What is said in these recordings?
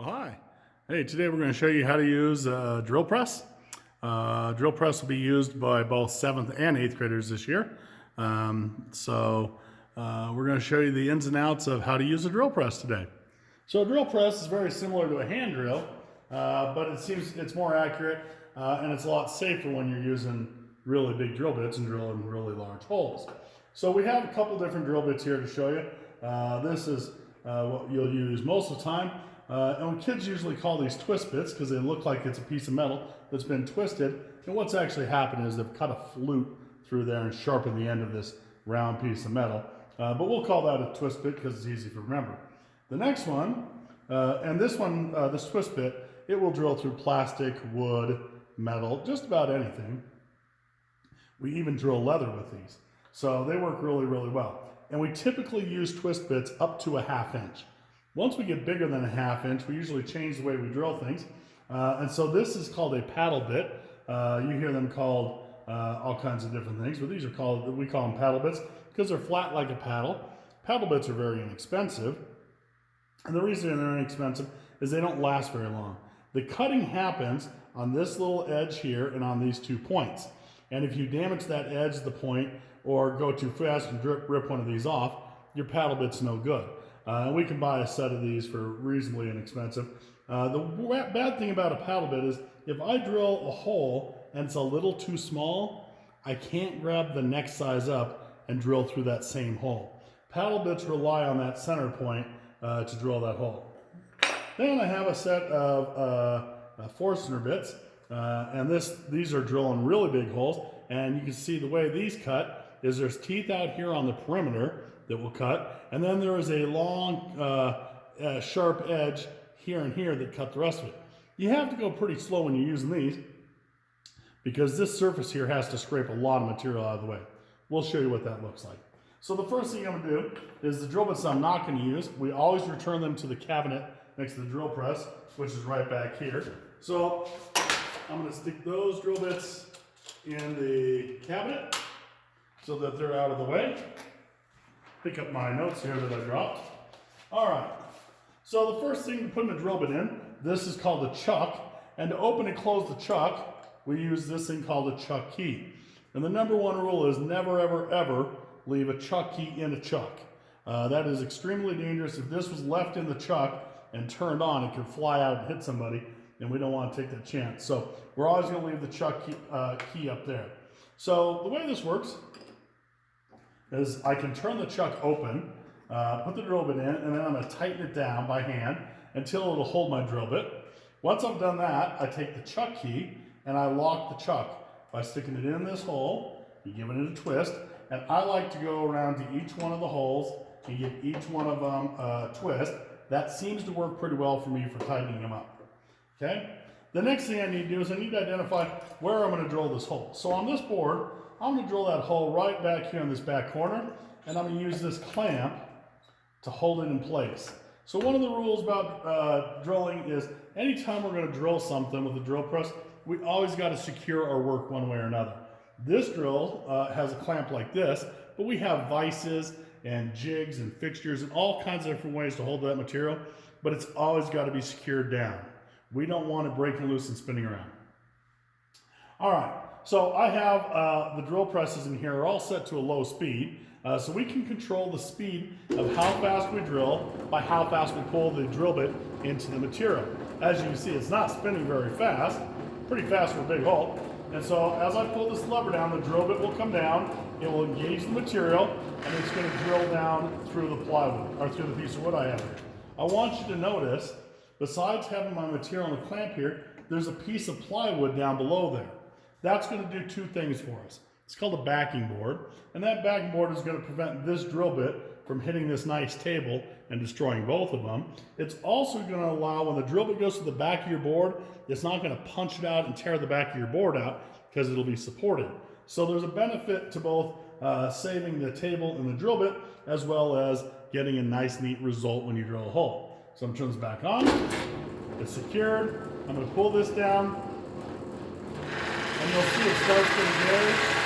Well, hi. Hey, today we're going to show you how to use a drill press. Drill press will be used by both 7th and 8th graders this year. We're going to show you the ins and outs of how to use a drill press today. So a drill press is very similar to a hand drill, but it seems it's more accurate and it's a lot safer when you're using really big drill bits and drilling really large holes. So we have a couple different drill bits here to show you. This is what you'll use most of the time. And kids usually call these twist bits because they look like it's a piece of metal that's been twisted. And what's actually happened is they've cut a flute through there and sharpened the end of this round piece of metal. But we'll call that a twist bit because it's easy to remember. The next one, this twist bit, it will drill through plastic, wood, metal, just about anything. We even drill leather with these. So they work really, really well. And we typically use twist bits up to a 1/2 inch. Once we get bigger than a 1/2 inch, we usually change the way we drill things. And so this is called a paddle bit. You hear them called all kinds of different things, but these are called, we call them paddle bits because they're flat like a paddle. Paddle bits are very inexpensive. And the reason they're inexpensive is they don't last very long. The cutting happens on this little edge here and on these 2 points. And if you damage that edge of the point or go too fast and rip one of these off, your paddle bit's no good. We can buy a set of these for reasonably inexpensive. The bad thing about a paddle bit is if I drill a hole and it's a little too small, I can't grab the next size up and drill through that same hole. Paddle bits rely on that center point to drill that hole. Then I have a set of Forstner bits, and these are drilling really big holes, and you can see the way these cut is there's teeth out here on the perimeter that will cut, and then there is a long sharp edge here and here that cut the rest of it. You have to go pretty slow when you're using these because this surface here has to scrape a lot of material out of the way. We'll show you what that looks like. So the first thing I'm going to do is the drill bits I'm not going to use, we always return them to the cabinet next to the drill press, which is right back here. So I'm going to stick those drill bits in the cabinet so that they're out of the way. Pick up my notes here that I dropped. All right, so the first thing to put in a drill bit in, this is called a chuck, and to open and close the chuck, we use this thing called a chuck key. And the number one rule is never, ever, ever leave a chuck key in a chuck. That is extremely dangerous. If this was left in the chuck and turned on, it could fly out and hit somebody, and we don't want to take that chance. So we're always going to leave the chuck key up there. So the way this works is I can turn the chuck open, put the drill bit in, and then I'm going to tighten it down by hand until it'll hold my drill bit. Once I've done that, I take the chuck key and I lock the chuck by sticking it in this hole, and giving it a twist, and I like to go around to each one of the holes and give each one of them a twist. That seems to work pretty well for me for tightening them up. Okay? The next thing I need to do is I need to identify where I'm going to drill this hole. So on this board, I'm going to drill that hole right back here in this back corner, and I'm going to use this clamp to hold it in place. So one of the rules about drilling is anytime we're going to drill something with a drill press, we always got to secure our work one way or another. This drill has a clamp like this, but we have vices and jigs and fixtures and all kinds of different ways to hold that material, but it's always got to be secured down. We don't want it breaking loose and spinning around. All right. So I have the drill presses in here are all set to a low speed, so we can control the speed of how fast we drill by how fast we pull the drill bit into the material. As you can see, it's not spinning very fast, pretty fast for a big hole. And so as I pull this lever down, the drill bit will come down, it will engage the material, and it's going to drill down through the plywood, or through the piece of wood I have here. I want you to notice, besides having my material in the clamp here, there's a piece of plywood down below there. That's going to do 2 things for us. It's called a backing board, and that backing board is going to prevent this drill bit from hitting this nice table and destroying both of them. It's also going to allow, when the drill bit goes to the back of your board, it's not going to punch it out and tear the back of your board out because it'll be supported. So there's a benefit to both saving the table and the drill bit, as well as getting a nice, neat result when you drill a hole. So I'm turning this back on. It's secured. I'm going to pull this down. And you'll see it starts to engage.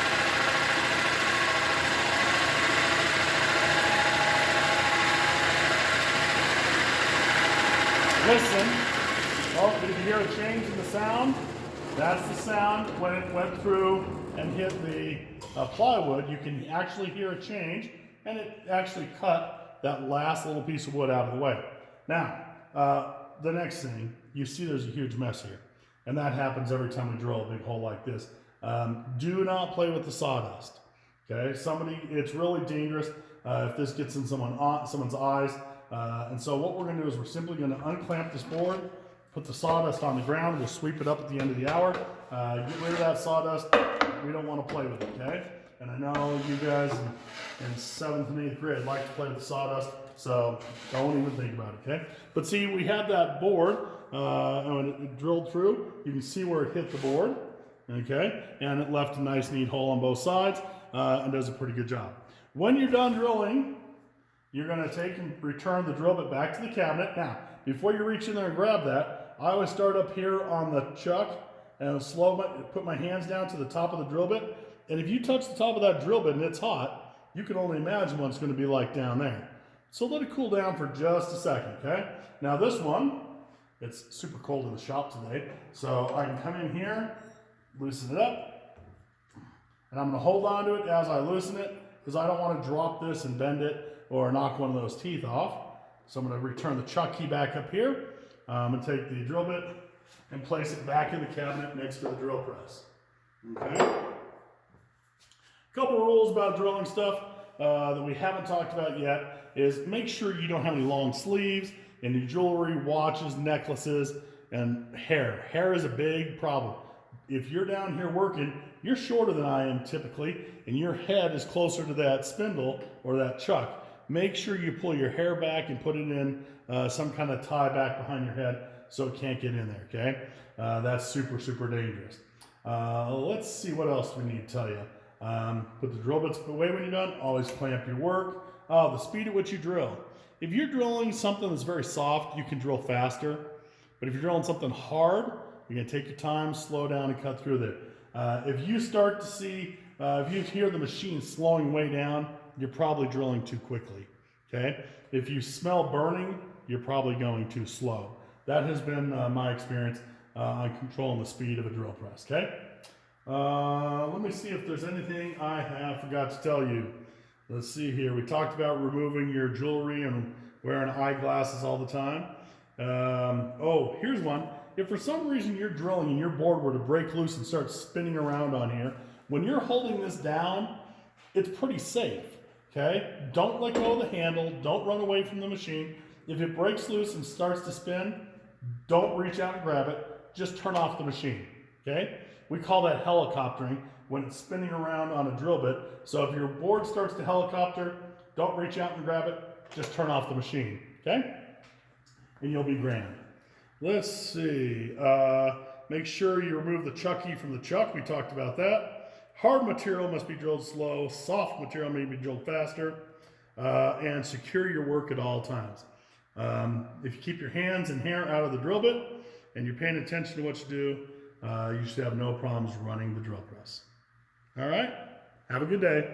listen. Oh, did you hear a change in the sound? That's the sound when it went through and hit the plywood. You can actually hear a change, and it actually cut that last little piece of wood out of the way. Now, the next thing, you see there's a huge mess here, and that happens every time we drill a big hole like this. Do not play with the sawdust. Okay, it's really dangerous if this gets in someone's eyes. And so what we're going to do is we're simply going to unclamp this board, put the sawdust on the ground. We'll sweep it up at the end of the hour. Get rid of that sawdust. We don't want to play with it, okay? And I know you guys in 7th and 8th grade like to play with the sawdust, so don't even think about it, okay? But see, we had that board, and when it drilled through, you can see where it hit the board, okay? And it left a nice, neat hole on both sides, and does a pretty good job. When you're done drilling, you're going to take and return the drill bit back to the cabinet. Now, before you reach in there and grab that, I always start up here on the chuck and put my hands down to the top of the drill bit. And if you touch the top of that drill bit and it's hot, you can only imagine what it's going to be like down there. So let it cool down for just a second, okay? Now this one, it's super cold in the shop today, so I can come in here, loosen it up, and I'm going to hold on to it as I loosen it, because I don't want to drop this and bend it or knock one of those teeth off. So I'm going to return the chuck key back up here and take the drill bit and place it back in the cabinet next to the drill press. Okay. A couple of rules about drilling stuff that we haven't talked about yet is make sure you don't have any long sleeves in your jewelry, watches, necklaces, and hair. Hair is a big problem. If you're down here working, you're shorter than I am typically, and your head is closer to that spindle or that chuck. Make sure you pull your hair back and put it in some kind of tie back behind your head so it can't get in there, okay? That's super, super dangerous. Let's see what else we need to tell you. Put the drill bits away when you're done. Always clamp your work. The speed at which you drill. If you're drilling something that's very soft, you can drill faster. But if you're drilling something hard, you're going to take your time, slow down, and cut through there. If you start to see, if you hear the machine slowing way down, you're probably drilling too quickly, okay? If you smell burning, you're probably going too slow. That has been my experience on controlling the speed of a drill press, okay? Let me see if there's anything I have forgot to tell you. Let's see here. We talked about removing your jewelry and wearing eyeglasses all the time. Oh, here's one. If for some reason you're drilling and your board were to break loose and start spinning around on here, when you're holding this down, it's pretty safe. Okay, don't let go of the handle, don't run away from the machine. If it breaks loose and starts to spin, don't reach out and grab it, just turn off the machine, okay? We call that helicoptering when it's spinning around on a drill bit. So if your board starts to helicopter, don't reach out and grab it, just turn off the machine, okay? And you'll be grand. Let's see, make sure you remove the chuck key from the chuck, we talked about that. Hard material must be drilled slow, soft material may be drilled faster, and secure your work at all times. If you keep your hands and hair out of the drill bit and you're paying attention to what you do, you should have no problems running the drill press. All right, have a good day.